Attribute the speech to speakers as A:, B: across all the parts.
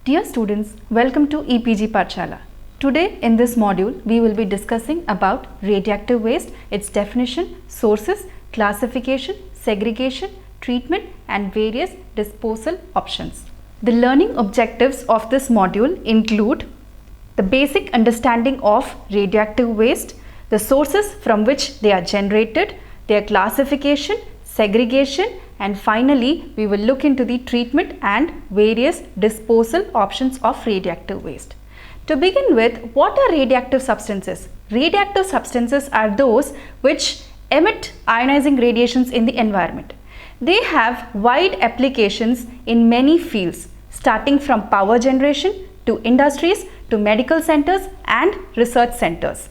A: Dear students, welcome to EPG Pathshala. Today in this module, we will be discussing about radioactive waste, its definition, sources, classification, segregation, treatment and various disposal options. The learning objectives of this module include the basic understanding of radioactive waste, the sources from which they are generated, their classification, segregation, and finally we will look into the treatment and various disposal options of radioactive waste. To begin with, what are radioactive substances? Radioactive substances are those which emit ionizing radiations in the environment. They have wide applications in many fields, starting from power generation to industries to medical centers and research centers.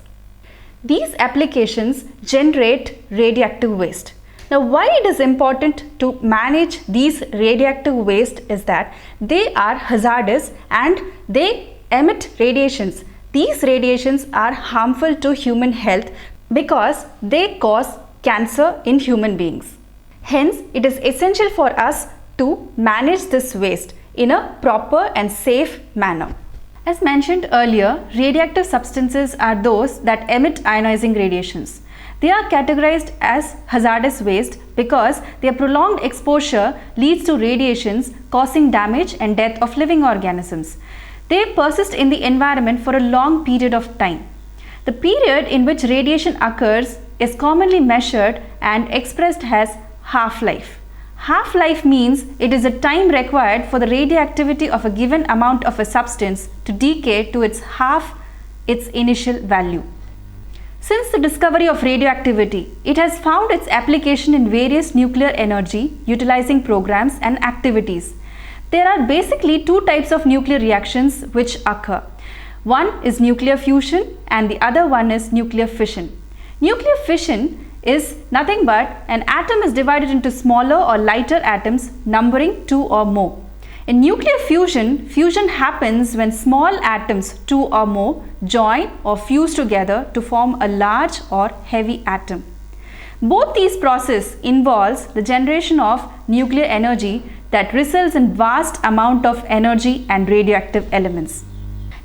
A: These applications generate radioactive waste. Now, why it is important to manage these radioactive waste is that they are hazardous and they emit radiations. These radiations are harmful to human health because they cause cancer in human beings. Hence, it is essential for us to manage this waste in a proper and safe manner. As mentioned earlier, radioactive substances are those that emit ionizing radiations. They are categorized as hazardous waste because their prolonged exposure leads to radiations causing damage and death of living organisms. They persist in the environment for a long period of time. The period in which radiation occurs is commonly measured and expressed as half-life. Half-life means it is the time required for the radioactivity of a given amount of a substance to decay to its half its initial value. Since the discovery of radioactivity, it has found its application in various nuclear energy utilizing programs and activities. There are basically two types of nuclear reactions which occur. One is nuclear fusion and the other one is nuclear fission. Nuclear fission is nothing but an atom is divided into smaller or lighter atoms numbering 2 or more. In nuclear fusion, fusion happens when small atoms 2 or more join or fuse together to form a large or heavy atom. Both these processes involves the generation of nuclear energy that results in vast amount of energy and radioactive elements.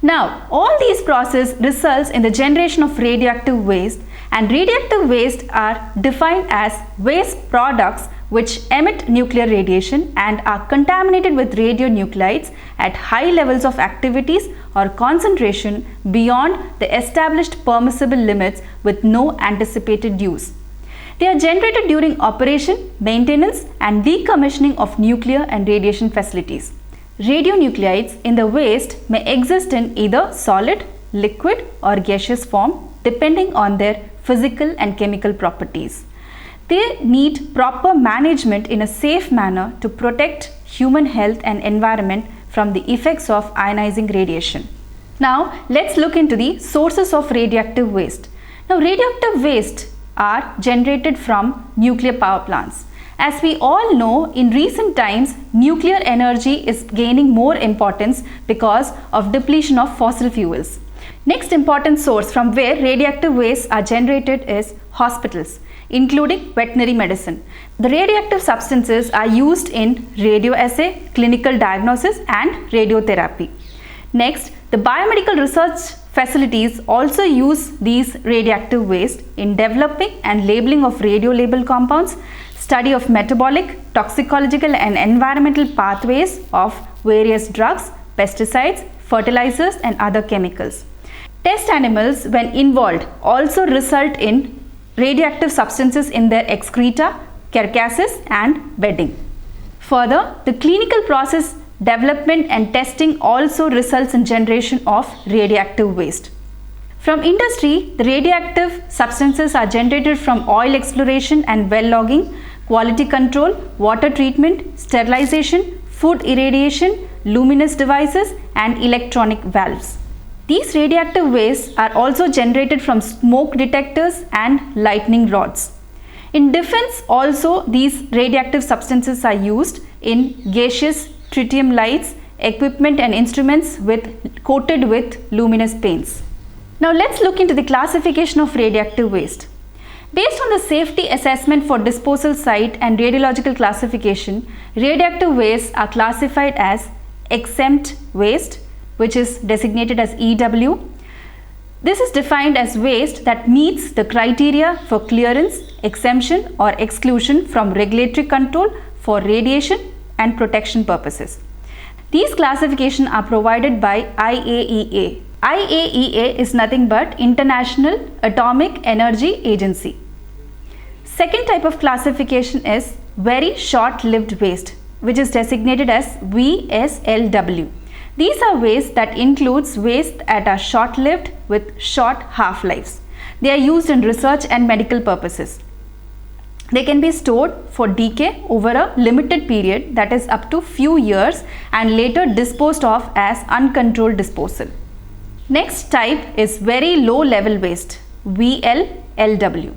A: Now, all these processes results in the generation of radioactive waste, and radioactive waste are defined as waste products which emit nuclear radiation and are contaminated with radionuclides at high levels of activities or concentration beyond the established permissible limits with no anticipated use. They are generated during operation, maintenance and decommissioning of nuclear and radiation facilities. Radionuclides in the waste may exist in either solid, liquid or gaseous form depending on their physical and chemical properties. They need proper management in a safe manner to protect human health and environment from the effects of ionizing radiation. Now, let's look into the sources of radioactive waste. Now, radioactive waste are generated from nuclear power plants. As we all know, in recent times, nuclear energy is gaining more importance because of depletion of fossil fuels. Next important source from where radioactive wastes are generated is hospitals, including veterinary medicine. The radioactive substances are used in radioassay, clinical diagnosis and radiotherapy. Next, the biomedical research facilities also use these radioactive waste in developing and labeling of radiolabeled compounds, study of metabolic, toxicological and environmental pathways of various drugs, pesticides, fertilizers and other chemicals. Test animals, when involved, also result in radioactive substances in their excreta, carcasses and bedding. Further, the clinical process development and testing also results in generation of radioactive waste. From industry, the radioactive substances are generated from oil exploration and well logging, quality control, water treatment, sterilization, food irradiation, luminous devices and electronic valves. These radioactive wastes are also generated from smoke detectors and lightning rods. In defense also, these radioactive substances are used in gaseous tritium lights, equipment and instruments coated with luminous paints. Now let's look into the classification of radioactive waste. Based on the safety assessment for disposal site and radiological classification, radioactive wastes are classified as exempt waste, which is designated as EW. This is defined as waste that meets the criteria for clearance, exemption or exclusion from regulatory control for radiation and protection purposes. These classifications are provided by IAEA. IAEA is nothing but International Atomic Energy Agency. Second type of classification is very short-lived waste, which is designated as VSLW. These are waste that includes waste that are short-lived with short half-lives. They are used in research and medical purposes. They can be stored for decay over a limited period, that is up to few years, and later disposed of as uncontrolled disposal. Next type is very low-level waste, VLLW.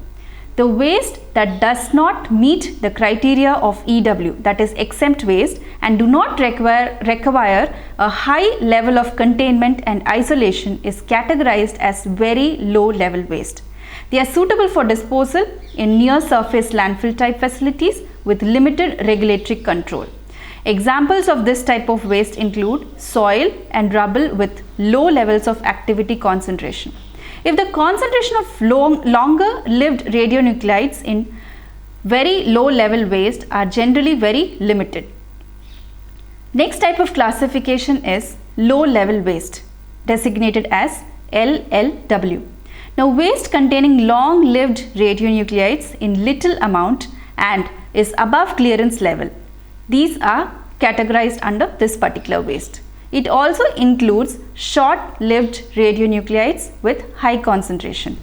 A: The waste that does not meet the criteria of EW, that is exempt waste, and do not require a high level of containment and isolation is categorized as very low level waste. They are suitable for disposal in near surface landfill type facilities with limited regulatory control. Examples of this type of waste include soil and rubble with low levels of activity concentration. If the concentration of longer lived radionuclides in very low level waste are generally very limited. Next type of classification is low level waste, designated as LLW. Now, waste containing long lived radionuclides in little amount and is above clearance level. These are categorized under this particular waste. It also includes short-lived radionuclides with high concentration.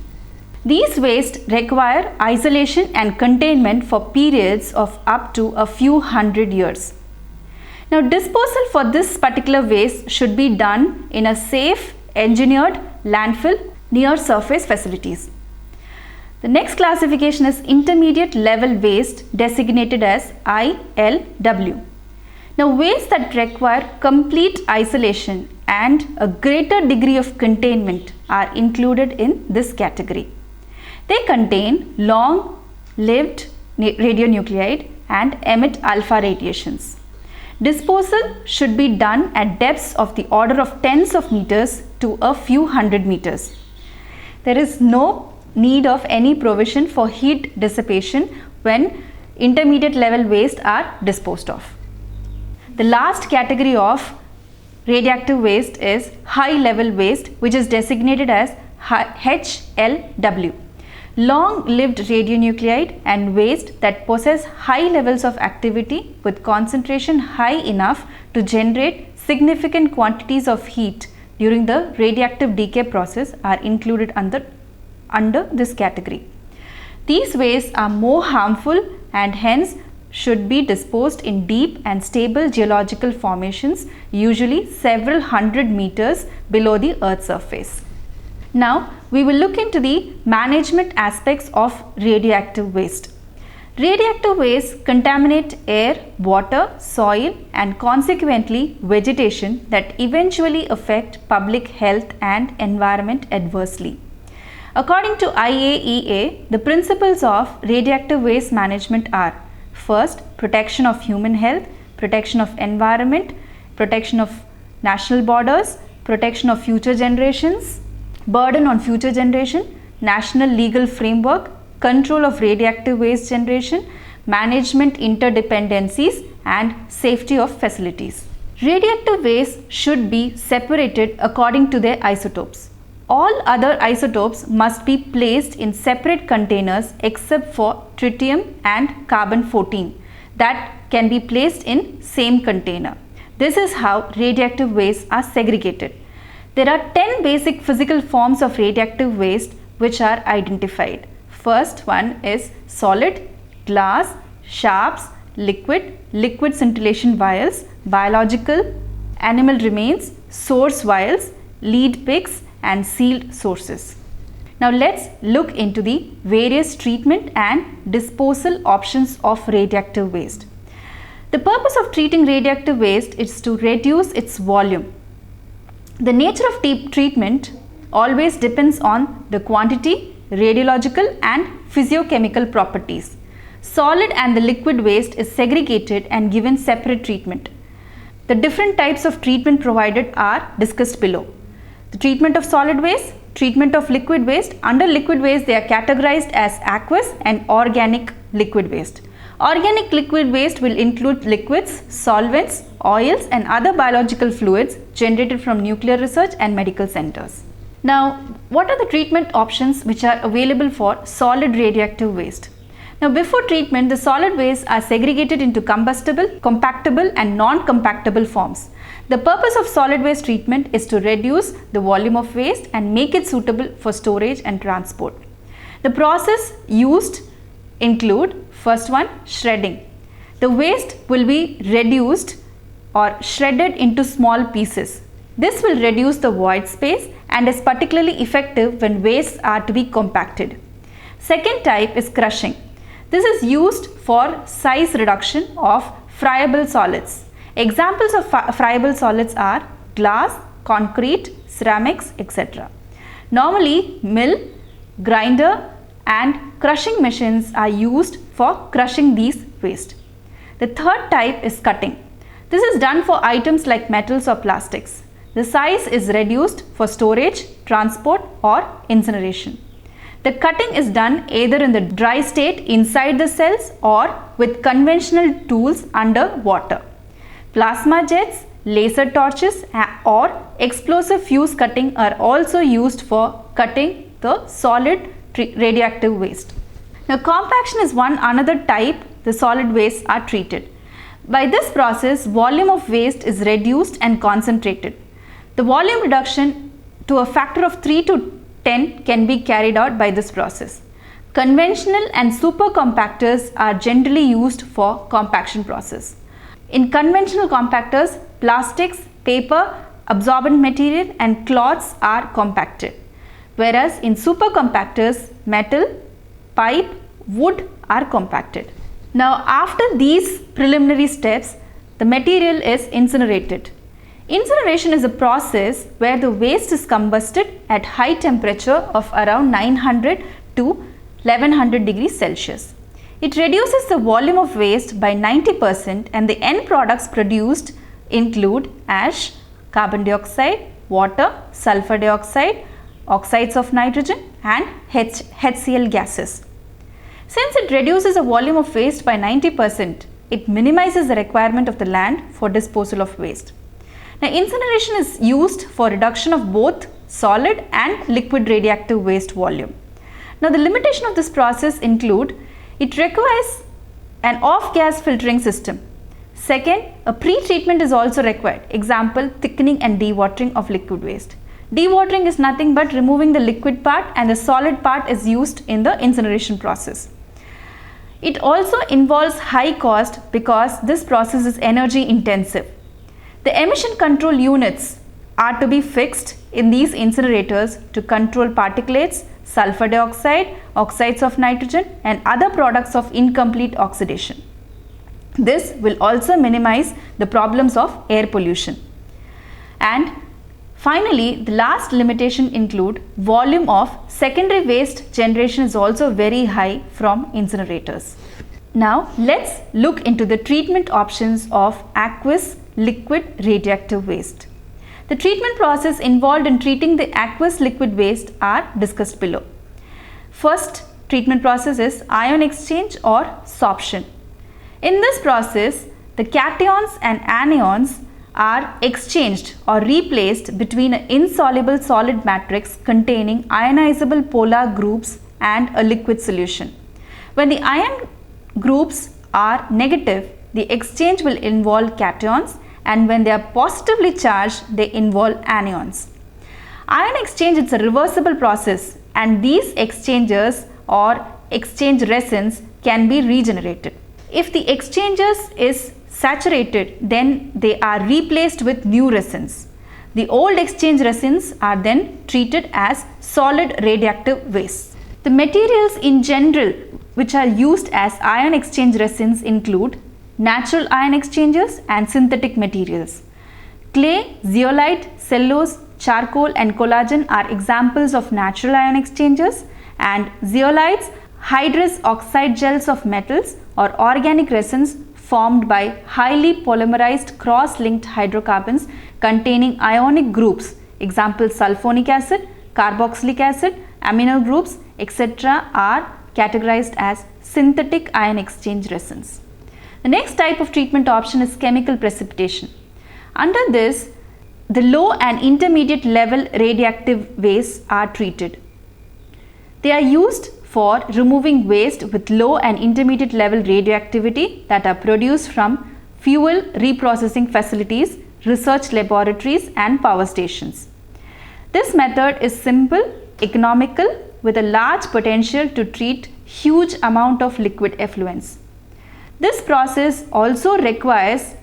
A: These wastes require isolation and containment for periods of up to a few hundred years. Now, disposal for this particular waste should be done in a safe, engineered landfill near surface facilities. The next classification is intermediate level waste, designated as ILW. Now, wastes that require complete isolation and a greater degree of containment are included in this category. They contain long-lived radionuclide and emit alpha radiations. Disposal should be done at depths of the order of tens of meters to a few hundred meters. There is no need of any provision for heat dissipation when intermediate level waste are disposed of. The last category of radioactive waste is high level waste, which is designated as HLW. Long-lived radionuclide and waste that possess high levels of activity with concentration high enough to generate significant quantities of heat during the radioactive decay process are included under this category. These wastes are more harmful and hence should be disposed in deep and stable geological formations, usually several hundred meters below the Earth's surface. Now, we will look into the management aspects of radioactive waste. Radioactive waste contaminate air, water, soil, and consequently vegetation that eventually affect public health and environment adversely. According to IAEA, the principles of radioactive waste management are: first, protection of human health, protection of environment, protection of national borders, protection of future generations, burden on future generation, national legal framework, control of radioactive waste generation, management interdependencies, and safety of facilities. Radioactive waste should be separated according to their isotopes. All other isotopes must be placed in separate containers except for tritium and carbon-14 that can be placed in same container. This is how radioactive wastes are segregated. There are 10 basic physical forms of radioactive waste which are identified. First one is solid, glass, sharps, liquid scintillation vials, biological, animal remains, source vials, lead picks, and sealed sources. Now let's look into the various treatment and disposal options of radioactive waste. The purpose of treating radioactive waste is to reduce its volume. The nature of treatment always depends on the quantity, radiological and physiochemical properties. Solid and the liquid waste is segregated and given separate treatment. The different types of treatment provided are discussed below. The treatment of solid waste, treatment of liquid waste. Under liquid waste, they are categorized as aqueous and organic liquid waste. Organic liquid waste will include liquids, solvents, oils and other biological fluids generated from nuclear research and medical centers. Now, what are the treatment options which are available for solid radioactive waste? Now, before treatment, the solid wastes are segregated into combustible, compactable and non-compactable forms. The purpose of solid waste treatment is to reduce the volume of waste and make it suitable for storage and transport. The process used include, first one, shredding. The waste will be reduced or shredded into small pieces. This will reduce the void space and is particularly effective when wastes are to be compacted. Second type is crushing. This is used for size reduction of friable solids. Examples of friable solids are glass, concrete, ceramics, etc. Normally, mill, grinder and crushing machines are used for crushing these waste. The third type is cutting. This is done for items like metals or plastics. The size is reduced for storage, transport or incineration. The cutting is done either in the dry state inside the cells or with conventional tools under water. Plasma jets, laser torches or explosive fuse cutting are also used for cutting the solid radioactive waste. Now, compaction is one another type the solid wastes are treated. By this process, volume of waste is reduced and concentrated. The volume reduction to a factor of 3 to 10 can be carried out by this process. Conventional and super compactors are generally used for compaction process. In conventional compactors, plastics, paper, absorbent material and cloths are compacted, whereas in super compactors, metal, pipe, wood are compacted. Now, after these preliminary steps, the material is incinerated. Incineration is a process where the waste is combusted at high temperature of around 900 to 1100 degrees Celsius. It reduces the volume of waste by 90% and the end products produced include ash, carbon dioxide, water, sulfur dioxide, oxides of nitrogen and HCl gases. Since it reduces the volume of waste by 90%, it minimizes the requirement of the land for disposal of waste. Now, incineration is used for reduction of both solid and liquid radioactive waste volume. Now, the limitation of this process include it requires an off-gas filtering system. Second, a pre-treatment is also required. Example, thickening and dewatering of liquid waste. Dewatering is nothing but removing the liquid part and the solid part is used in the incineration process. It also involves high cost because this process is energy intensive. The emission control units are to be fixed in these incinerators to control particulates, sulfur dioxide, oxides of nitrogen and other products of incomplete oxidation. This will also minimize the problems of air pollution. And finally, the last limitation include volume of secondary waste generation is also very high from incinerators. Now, let's look into the treatment options of aqueous liquid radioactive waste. The treatment process involved in treating the aqueous liquid waste are discussed below. First treatment process is ion exchange or sorption. In this process, the cations and anions are exchanged or replaced between an insoluble solid matrix containing ionizable polar groups and a liquid solution. When the ion groups are negative, the exchange will involve cations, and when they are positively charged, they involve anions. Ion exchange is a reversible process and these exchanges or exchange resins can be regenerated. If the exchanges is saturated, then they are replaced with new resins. The old exchange resins are then treated as solid radioactive waste. The materials in general which are used as ion exchange resins include natural ion exchangers and synthetic materials. Clay, zeolite, cellulose, charcoal and collagen are examples of natural ion exchangers, and zeolites, hydrous oxide gels of metals or organic resins formed by highly polymerized cross-linked hydrocarbons containing ionic groups, example sulfonic acid, carboxylic acid, amino groups, etc. are categorized as synthetic ion exchange resins. The next type of treatment option is chemical precipitation. Under this, the low and intermediate level radioactive wastes are treated. They are used for removing waste with low and intermediate level radioactivity that are produced from fuel reprocessing facilities, research laboratories and power stations. This method is simple, economical, with a large potential to treat huge amount of liquid effluents. This process also requires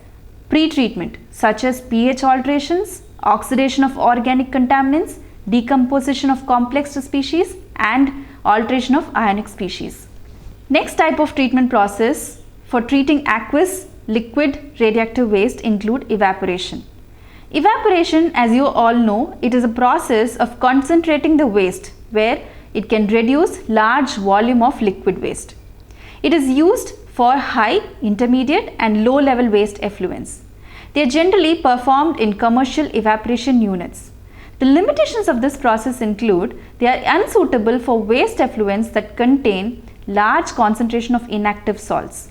A: pre-treatment such as pH alterations, oxidation of organic contaminants, decomposition of complex species and alteration of ionic species. Next type of treatment process for treating aqueous liquid radioactive waste include evaporation. Evaporation, as you all know, it is a process of concentrating the waste where it can reduce large volume of liquid waste. It is used for high, intermediate and low level waste effluents. They are generally performed in commercial evaporation units. The limitations of this process include they are unsuitable for waste effluents that contain large concentration of inactive salts.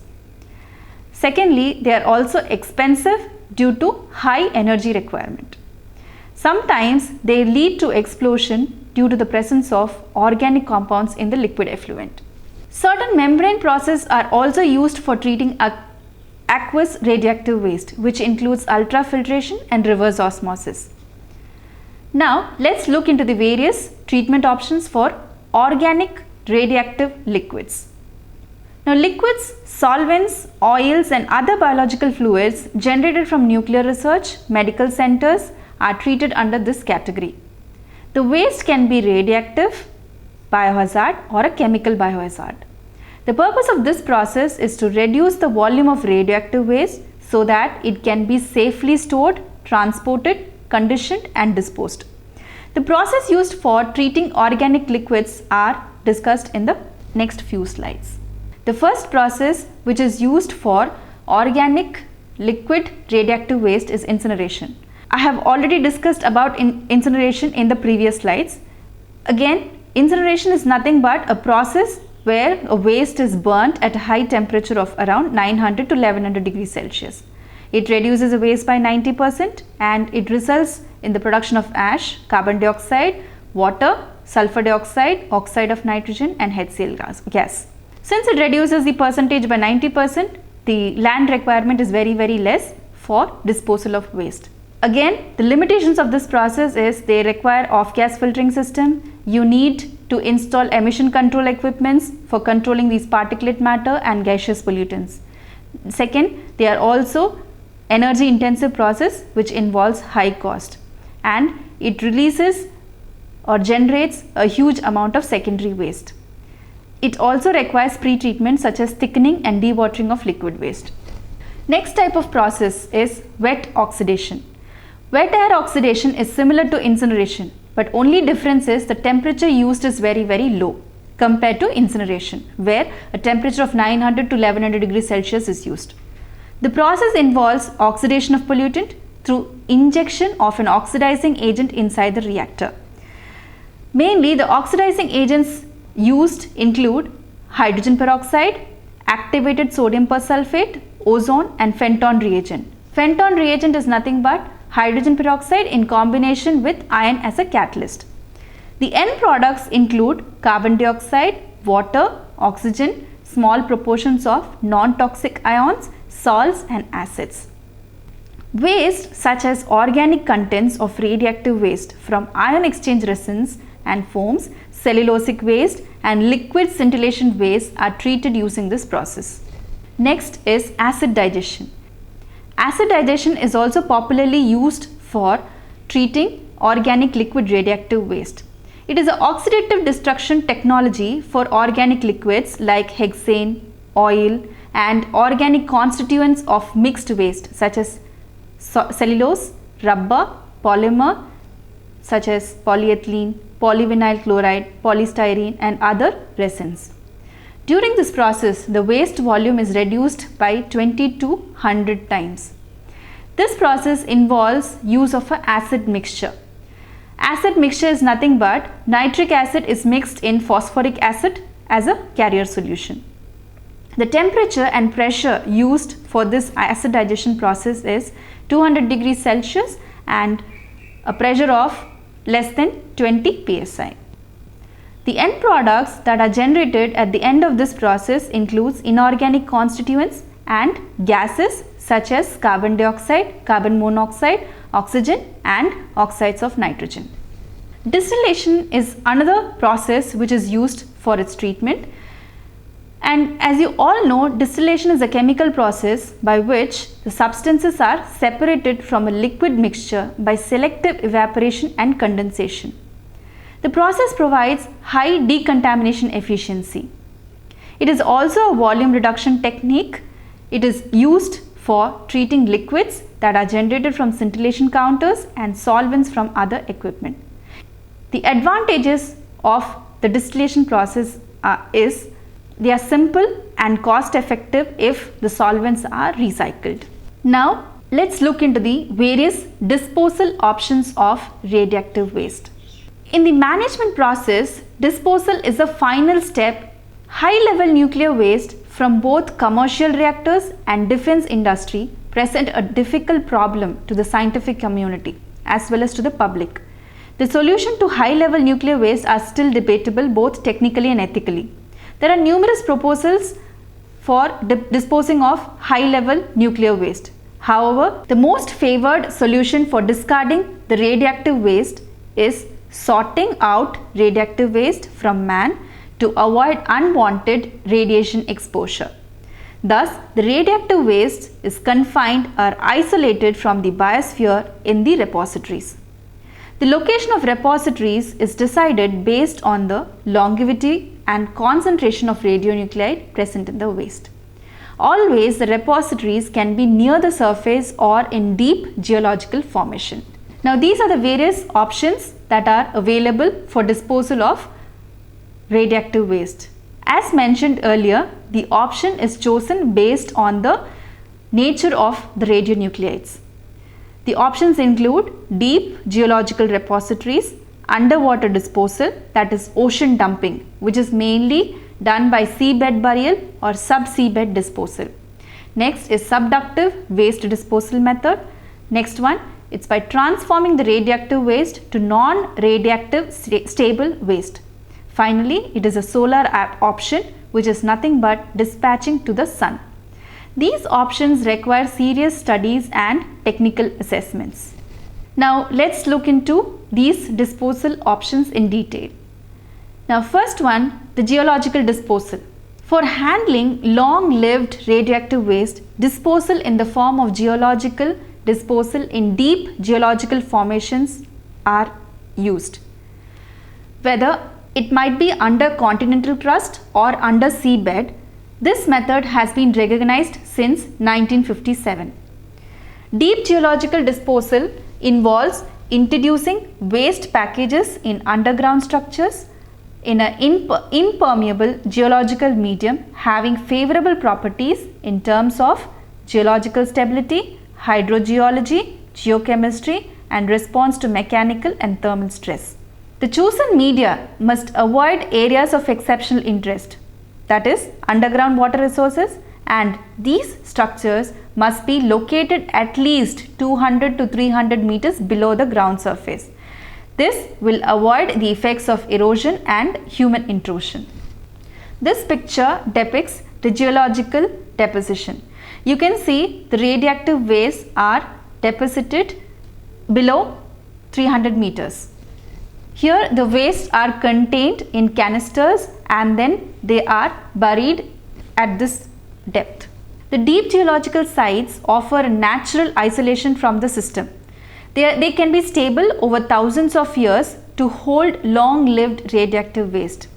A: Secondly, they are also expensive due to high energy requirement. Sometimes they lead to explosion due to the presence of organic compounds in the liquid effluent. Certain membrane processes are also used for treating aqueous radioactive waste, which includes ultrafiltration and reverse osmosis. Now, let's look into the various treatment options for organic radioactive liquids. Now, liquids, solvents, oils and other biological fluids generated from nuclear research, medical centers are treated under this category. The waste can be radioactive, biohazard or a chemical biohazard. The purpose of this process is to reduce the volume of radioactive waste so that it can be safely stored, transported, conditioned and disposed. The process used for treating organic liquids are discussed in the next few slides. The first process which is used for organic liquid radioactive waste is incineration. I have already discussed about incineration in the previous slides. Again, incineration is nothing but a process where a waste is burnt at a high temperature of around 900 to 1100 degrees Celsius. It reduces the waste by 90% and it results in the production of ash, carbon dioxide, water, sulfur dioxide, oxide of nitrogen and HCl gas. Since it reduces the percentage by 90%, the land requirement is very less for disposal of waste. Again, the limitations of this process is they require off-gas filtering system. You need to install emission control equipments for controlling these particulate matter and gaseous pollutants. Second, they are also energy intensive process which involves high cost and it releases or generates a huge amount of secondary waste. It also requires pre-treatment such as thickening and dewatering of liquid waste. Next type of process is wet oxidation. Wet air oxidation is similar to incineration, but only difference is the temperature used is very low compared to incineration, where a temperature of 900 to 1100 degrees Celsius is used. The process involves oxidation of pollutant through injection of an oxidizing agent inside the reactor. Mainly, the oxidizing agents used include hydrogen peroxide, activated sodium persulfate, ozone and Fenton reagent. Fenton reagent is nothing but hydrogen peroxide in combination with iron as a catalyst. The end products include carbon dioxide, water, oxygen, small proportions of non-toxic ions, salts and acids. Waste such as organic contents of radioactive waste from ion exchange resins and foams, cellulosic waste and liquid scintillation waste are treated using this process. Next is acid digestion. Acid digestion is also popularly used for treating organic liquid radioactive waste. It is an oxidative destruction technology for organic liquids like hexane, oil and organic constituents of mixed waste such as cellulose, rubber, polymer such as polyethylene, polyvinyl chloride, polystyrene and other resins. During this process, the waste volume is reduced by 20 to 100 times. This process involves use of an acid mixture. Acid mixture is nothing but nitric acid is mixed in phosphoric acid as a carrier solution. The temperature and pressure used for this acid digestion process is 200 degrees Celsius and a pressure of less than 20 psi. The end products that are generated at the end of this process includes inorganic constituents and gases such as carbon dioxide, carbon monoxide, oxygen and oxides of nitrogen. Distillation is another process which is used for its treatment. And as you all know, distillation is a chemical process by which the substances are separated from a liquid mixture by selective evaporation and condensation. The process provides high decontamination efficiency. It is also a volume reduction technique. It is used for treating liquids that are generated from scintillation counters and solvents from other equipment. The advantages of the distillation process is they are simple and cost effective if the solvents are recycled. Now let's look into the various disposal options of radioactive waste. In the management process, disposal is the final step. High-level nuclear waste from both commercial reactors and defense industry present a difficult problem to the scientific community as well as to the public. The solution to high-level nuclear waste are still debatable both technically and ethically. There are numerous proposals for disposing of high-level nuclear waste. However, the most favored solution for discarding the radioactive waste is sorting out radioactive waste from man to avoid unwanted radiation exposure. Thus, the radioactive waste is confined or isolated from the biosphere in the repositories. The location of repositories is decided based on the longevity and concentration of radionuclide present in the waste. Always the repositories can be near the surface or in deep geological formation. Now these are the various options that are available for disposal of radioactive waste. As mentioned earlier, the option is chosen based on the nature of the radionuclides. The options include deep geological repositories, underwater disposal, that is ocean dumping, which is mainly done by seabed burial or sub-seabed disposal. Next is subductive waste disposal method. Next one, it's by transforming the radioactive waste to non-radioactive stable waste. Finally, it is a solar option, which is nothing but dispatching to the sun. These options require serious studies and technical assessments. Now let's look into these disposal options in detail. Now first one, the geological disposal. For handling long-lived radioactive waste, disposal in the form of geological disposal in deep geological formations are used. Whether it might be under continental crust or under seabed, this method has been recognized since 1957. Deep geological disposal involves introducing waste packages in underground structures in an impermeable geological medium having favorable properties in terms of geological stability, hydrogeology, geochemistry and response to mechanical and thermal stress. The chosen media must avoid areas of exceptional interest, that is underground water resources, and these structures must be located at least 200 to 300 meters below the ground surface. This will avoid the effects of erosion and human intrusion. This picture depicts the geological deposition. You can see the radioactive wastes are deposited below 300 meters. Here the wastes are contained in canisters and then they are buried at this depth. The deep geological sites offer a natural isolation from the system. They can be stable over thousands of years to hold long-lived radioactive waste.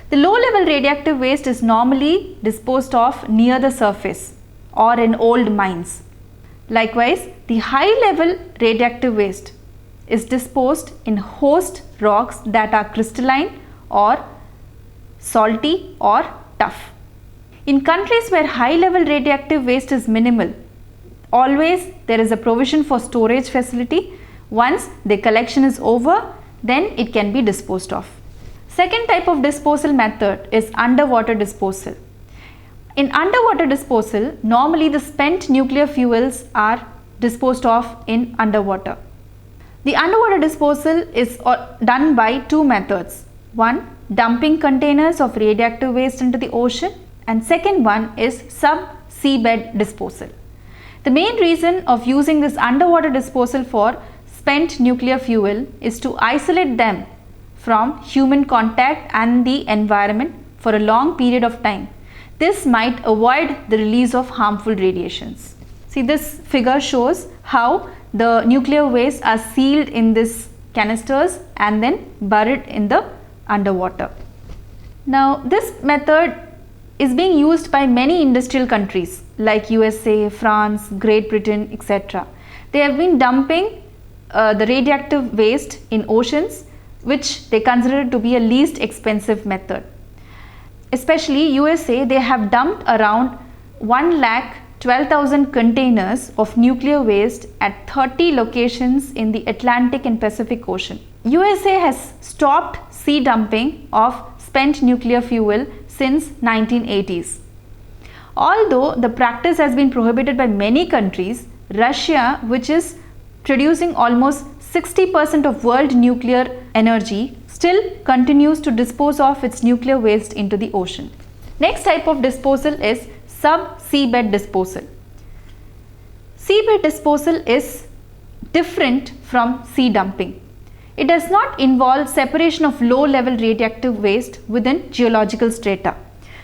A: The low-level radioactive waste is normally disposed of near the surface or in old mines. Likewise, the high-level radioactive waste is disposed in host rocks that are crystalline or salty or tough. In countries where high level radioactive waste is minimal, always there is a provision for storage facility. Once the collection is over, then it can be disposed of. Second type of disposal method is underwater disposal. In underwater disposal, normally the spent nuclear fuels are disposed of in underwater. The underwater disposal is done by two methods. One, dumping containers of radioactive waste into the ocean, and second one is sub-seabed disposal. The main reason of using this underwater disposal for spent nuclear fuel is to isolate them from human contact and the environment for a long period of time. This might avoid the release of harmful radiations. See, this figure shows how the nuclear waste are sealed in these canisters and then buried in the underwater. Now, this method is being used by many industrial countries like USA, France, Great Britain, etc. They have been dumping the radioactive waste in oceans, which they consider to be a least expensive method. Especially USA, they have dumped around 1,12,000 containers of nuclear waste at 30 locations in the Atlantic and Pacific Ocean. USA has stopped sea dumping of spent nuclear fuel since 1980s. Although the practice has been prohibited by many countries, Russia, which is producing almost 60% of world nuclear energy, still continues to dispose of its nuclear waste into the ocean. Next type of disposal is sub-seabed disposal. Seabed disposal is different from sea dumping. It does not involve separation of low-level radioactive waste within geological strata.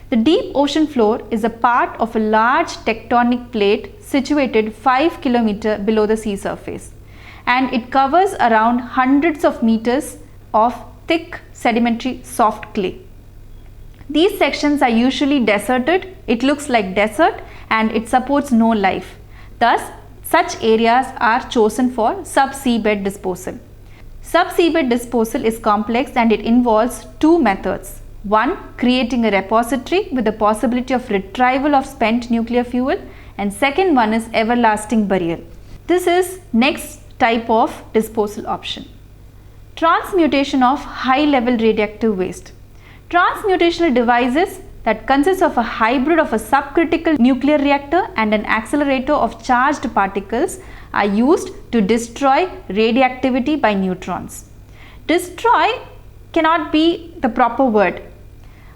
A: The deep ocean floor is a part of a large tectonic plate situated 5 km below the sea surface, and it covers around hundreds of meters of thick sedimentary soft clay. These sections are usually deserted. It looks like desert and it supports no life. Thus, such areas are chosen for sub-seabed disposal. Sub-seabed disposal is complex and it involves two methods. One, creating a repository with the possibility of retrieval of spent nuclear fuel, and second one is everlasting burial. This is next type of disposal option. Transmutation of high-level radioactive waste. Transmutational devices that consist of a hybrid of a subcritical nuclear reactor and an accelerator of charged particles are used to destroy radioactivity by neutrons. Destroy cannot be the proper word.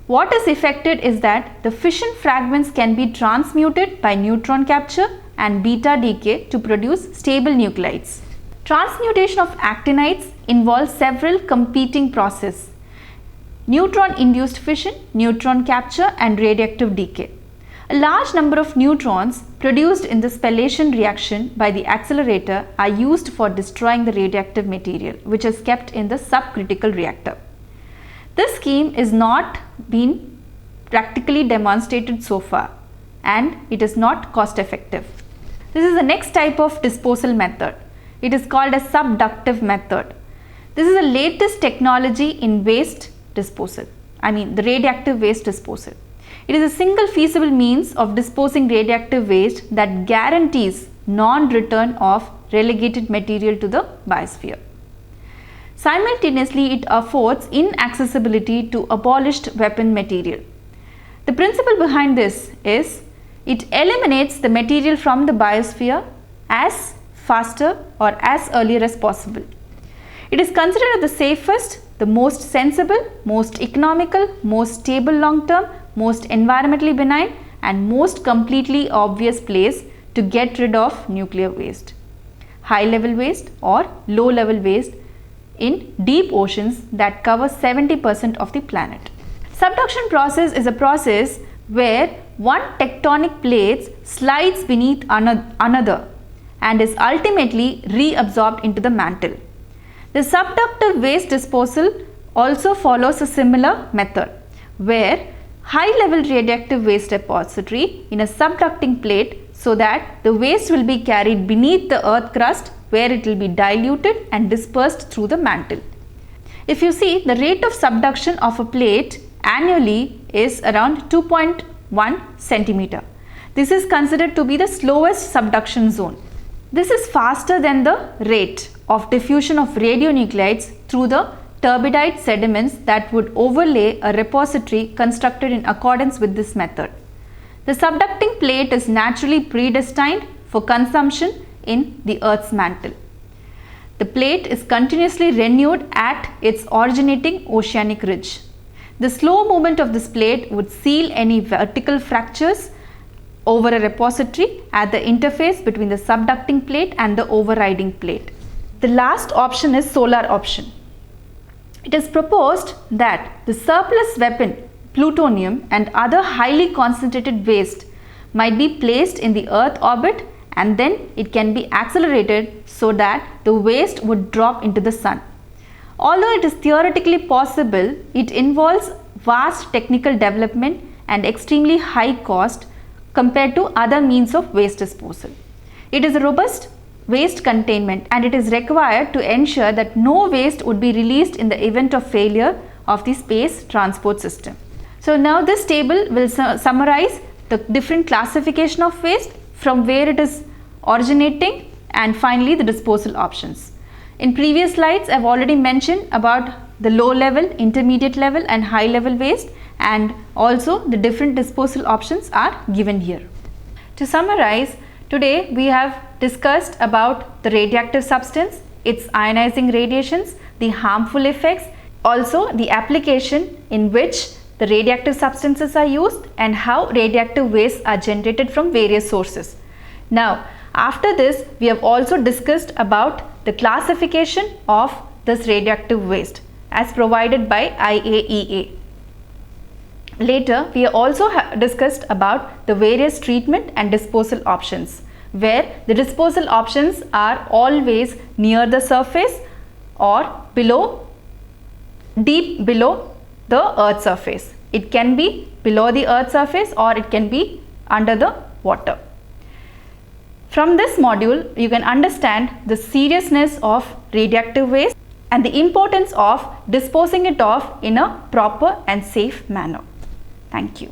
A: What is effected is that the fission fragments can be transmuted by neutron capture and beta decay to produce stable nuclides. Transmutation of actinides involves several competing processes: neutron-induced fission, neutron capture, and radioactive decay. A large number of neutrons produced in the spallation reaction by the accelerator are used for destroying the radioactive material, which is kept in the subcritical reactor. This scheme is not been practically demonstrated so far, and it is not cost effective. This is the next type of disposal method. It is called a subductive method. This is the latest technology in waste disposal, the radioactive waste disposal. It is a single feasible means of disposing radioactive waste that guarantees non-return of relegated material to the biosphere. Simultaneously, it affords inaccessibility to abolished weapon material. The principle behind this is it eliminates the material from the biosphere as faster or as earlier as possible. It is considered the safest, the most sensible, most economical, most stable long-term, most environmentally benign, and most completely obvious place to get rid of nuclear waste, high-level waste or low-level waste in deep oceans that cover 70% of the planet. Subduction process is a process where one tectonic plate slides beneath another and is ultimately reabsorbed into the mantle. The subductive waste disposal also follows a similar method, where high-level radioactive waste repository in a subducting plate so that the waste will be carried beneath the earth crust, where it will be diluted and dispersed through the mantle. If you see, the rate of subduction of a plate annually is around 2.1 centimeter. This is considered to be the slowest subduction zone. This is faster than the rate of diffusion of radionuclides through the turbidite sediments that would overlay a repository constructed in accordance with this method. The subducting plate is naturally predestined for consumption in the Earth's mantle. The plate is continuously renewed at its originating oceanic ridge. The slow movement of this plate would seal any vertical fractures over a repository at the interface between the subducting plate and the overriding plate. The last option is solar option. It is proposed that the surplus weapon, plutonium and other highly concentrated waste might be placed in the Earth orbit, and then it can be accelerated so that the waste would drop into the sun. Although it is theoretically possible, it involves vast technical development and extremely high cost compared to other means of waste disposal. It is a robust waste containment, and it is required to ensure that no waste would be released in the event of failure of the space transport system. So now this table will summarize the different classification of waste, from where it is originating, and finally the disposal options. In previous slides I have already mentioned about the low level, intermediate level and high level waste, and also the different disposal options are given here. To summarize, today we have discussed about the radioactive substance, its ionizing radiations, the harmful effects, also the application in which the radioactive substances are used, and how radioactive wastes are generated from various sources. Now, after this, we have also discussed about the classification of this radioactive waste as provided by IAEA. Later, we also discussed about the various treatment and disposal options, where the disposal options are always near the surface or below, deep below the earth surface. It can be below the earth surface or it can be under the water. From this module, you can understand the seriousness of radioactive waste and the importance of disposing it off in a proper and safe manner. Thank you.